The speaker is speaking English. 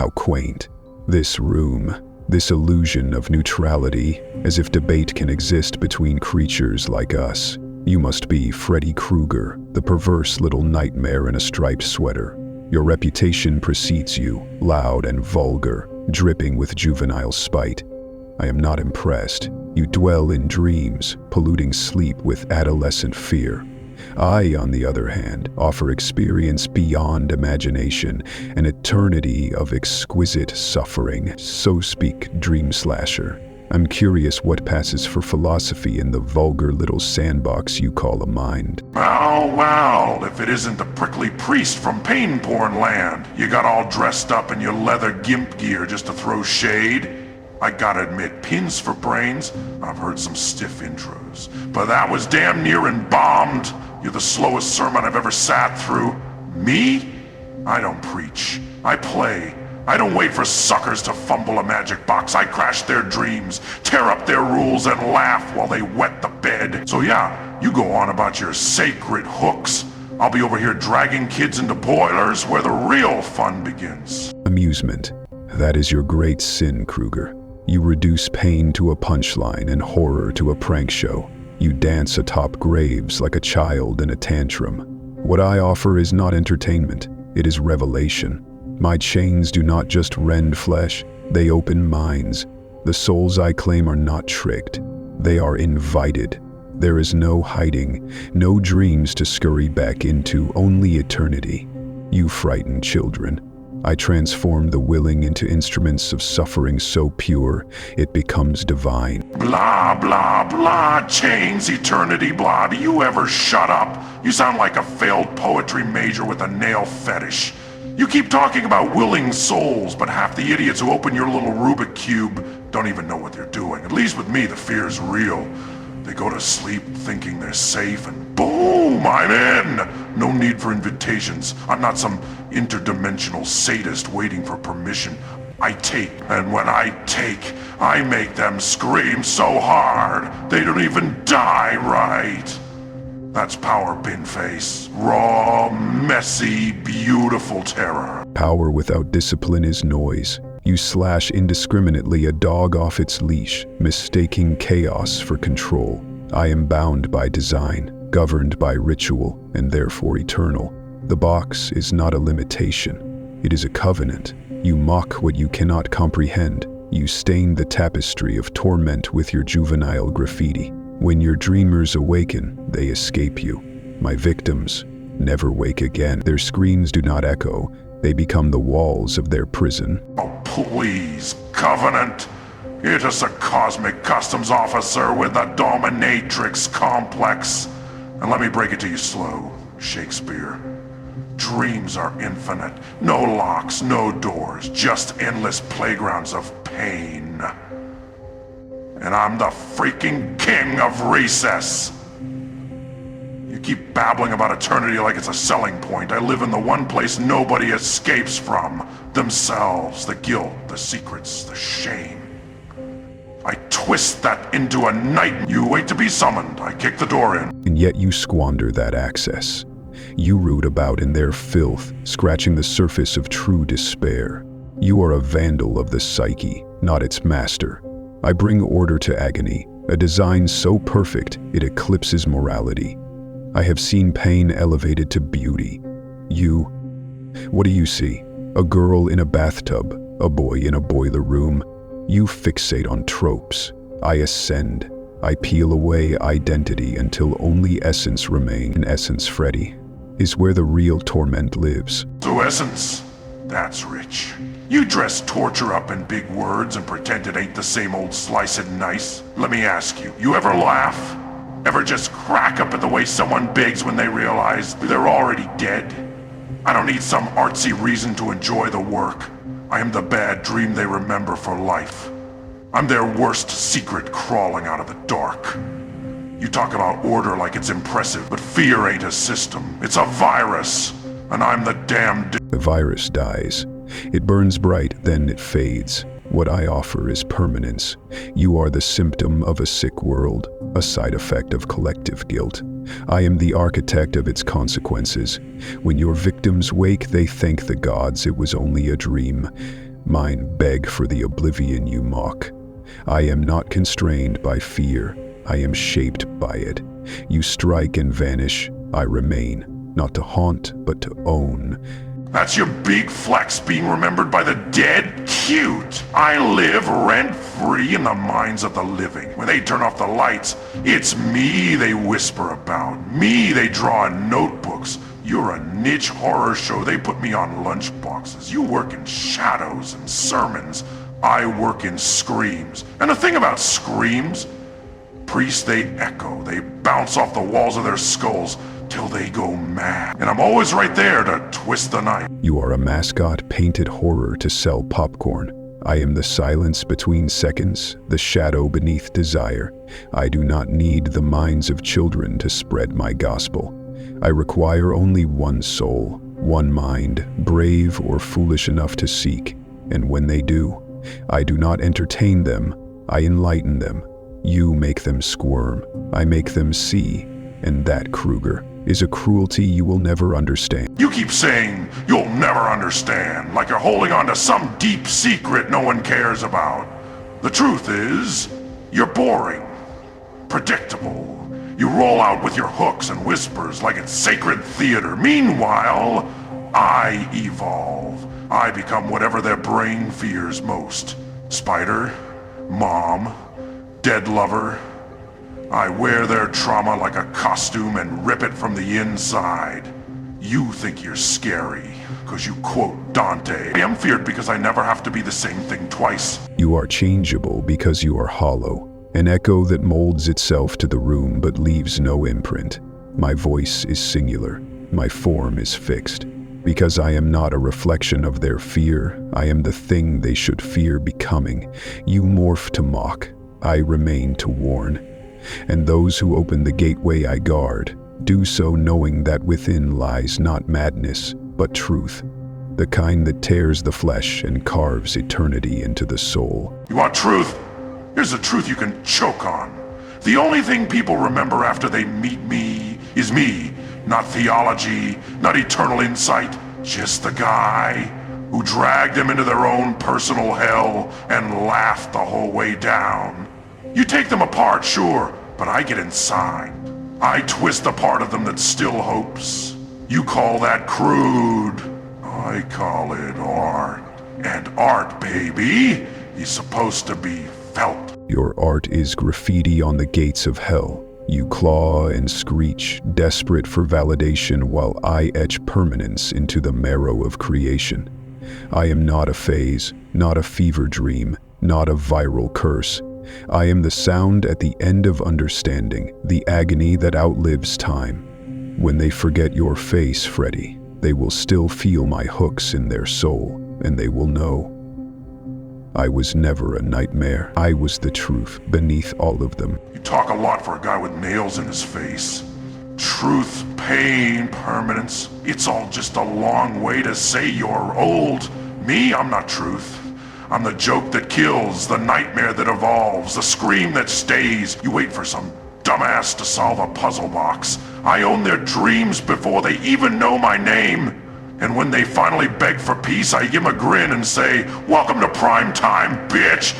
How quaint. This room, this illusion of neutrality, as if debate can exist between creatures like us. You must be Freddy Krueger, the perverse little nightmare in a striped sweater. Your reputation precedes you, loud and vulgar, dripping with juvenile spite. I am not impressed. You dwell in dreams, polluting sleep with adolescent fear. I, on the other hand, offer experience beyond imagination, an eternity of exquisite suffering. So speak, dream slasher. I'm curious what passes for philosophy in the vulgar little sandbox you call a mind. Well, if it isn't the prickly priest from Pain Porn Land. You got all dressed up in your leather gimp gear just to throw shade. I gotta admit, pins for brains, I've heard some stiff intros. But that was damn near embalmed. You're the slowest sermon I've ever sat through. Me? I don't preach. I play. I don't wait for suckers to fumble a magic box. I crash their dreams, tear up their rules, and laugh while they wet the bed. So yeah, you go on about your sacred hooks. I'll be over here dragging kids into boilers where the real fun begins. Amusement. That is your great sin, Krueger. You reduce pain to a punchline and horror to a prank show. You dance atop graves like a child in a tantrum. What I offer is not entertainment, it is revelation. My chains do not just rend flesh, they open minds. The souls I claim are not tricked, they are invited. There is no hiding, no dreams to scurry back into, only eternity. You frighten children. I transform the willing into instruments of suffering so pure, it becomes divine. Blah, blah, blah, chains, eternity, blah. Do you ever shut up? You sound like a failed poetry major with a nail fetish. You keep talking about willing souls, but half the idiots who open your little Rubik Cube don't even know what they're doing. At least with me, the fear's real. They go to sleep thinking they're safe, and boom, I'm in! No need for invitations. I'm not some interdimensional sadist waiting for permission. I take, and when I take, I make them scream so hard, they don't even die right. That's power, Pinface. Raw, messy, beautiful terror. Power without discipline is noise. You slash indiscriminately a dog off its leash, mistaking chaos for control. I am bound by design, governed by ritual, and therefore eternal. The box is not a limitation. It is a covenant. You mock what you cannot comprehend. You stain the tapestry of torment with your juvenile graffiti. When your dreamers awaken, they escape you. My victims never wake again. Their screams do not echo. They become the walls of their prison. Oh, please, Covenant. You're just a cosmic customs officer with a dominatrix complex. And let me break it to you slow, Shakespeare. Dreams are infinite. No locks, no doors, just endless playgrounds of pain. And I'm the freaking king of recess. You keep babbling about eternity like it's a selling point. I live in the one place nobody escapes from. Themselves, the guilt, the secrets, the shame. I twist that into a night. You wait to be summoned. I kick the door in. And yet you squander that access. You root about in their filth, scratching the surface of true despair. You are a vandal of the psyche, not its master. I bring order to agony, a design so perfect it eclipses morality. I have seen pain elevated to beauty. What do you see? A girl in a bathtub, a boy in a boiler room. You fixate on tropes. I ascend. I peel away identity until only essence remains. In essence, Freddy, is where the real torment lives. So essence, that's rich. You dress torture up in big words and pretend it ain't the same old slice and nice. Let me ask you, you ever laugh? Ever just crack up at the way someone begs when they realize they're already dead? I don't need some artsy reason to enjoy the work. I am the bad dream they remember for life. I'm their worst secret crawling out of the dark. You talk about order like it's impressive, but fear ain't a system. It's a virus, and I'm the damn... The virus dies. It burns bright, then it fades. What I offer is permanence. You are the symptom of a sick world, a side effect of collective guilt. I am the architect of its consequences. When your victims wake, they thank the gods it was only a dream. Mine beg for the oblivion you mock. I am not constrained by fear. I am shaped by it. You strike and vanish. I remain, not to haunt, but to own. That's your big flex, being remembered by the dead? Cute! I live rent-free in the minds of the living. When they turn off the lights, it's me they whisper about. Me they draw in notebooks. You're a niche horror show. They put me on lunchboxes. You work in shadows and sermons. I work in screams. And the thing about screams, priests, they echo. They bounce off the walls of their skulls till they go mad. And I'm always right there to twist the knife. You are a mascot painted horror to sell popcorn. I am the silence between seconds, the shadow beneath desire. I do not need the minds of children to spread my gospel. I require only one soul, one mind, brave or foolish enough to seek. And when they do, I do not entertain them, I enlighten them. You make them squirm, I make them see. And that, Krueger, is a cruelty you will never understand. You keep saying you'll never understand, like you're holding on to some deep secret no one cares about. The truth is, you're boring, predictable. You roll out with your hooks and whispers like it's sacred theater. Meanwhile, I evolve. I become whatever their brain fears most. Spider, mom, dead lover. I wear their trauma like a costume and rip it from the inside. You think you're scary, because you quote Dante. I am feared because I never have to be the same thing twice. You are changeable because you are hollow, an echo that molds itself to the room but leaves no imprint. My voice is singular, my form is fixed. Because I am not a reflection of their fear, I am the thing they should fear becoming. You morph to mock, I remain to warn. And those who open the gateway I guard, do so knowing that within lies not madness, but truth. The kind that tears the flesh and carves eternity into the soul. You want truth? Here's a truth you can choke on. The only thing people remember after they meet me is me. Not theology, not eternal insight. Just the guy who dragged them into their own personal hell and laughed the whole way down. You take them apart, sure, but I get inside. I twist the part of them that still hopes. You call that crude. I call it art. And art, baby, is supposed to be felt. Your art is graffiti on the gates of hell. You claw and screech, desperate for validation, while I etch permanence into the marrow of creation. I am not a phase, not a fever dream, not a viral curse. I am the sound at the end of understanding, the agony that outlives time. When they forget your face, Freddy, they will still feel my hooks in their soul, and they will know. I was never a nightmare. I was the truth beneath all of them. You talk a lot for a guy with nails in his face. Truth, pain, permanence. It's all just a long way to say you're old. Me, I'm not truth. I'm the joke that kills, the nightmare that evolves, the scream that stays. You wait for some dumbass to solve a puzzle box. I own their dreams before they even know my name. And when they finally beg for peace, I give them a grin and say, "Welcome to prime time, bitch!"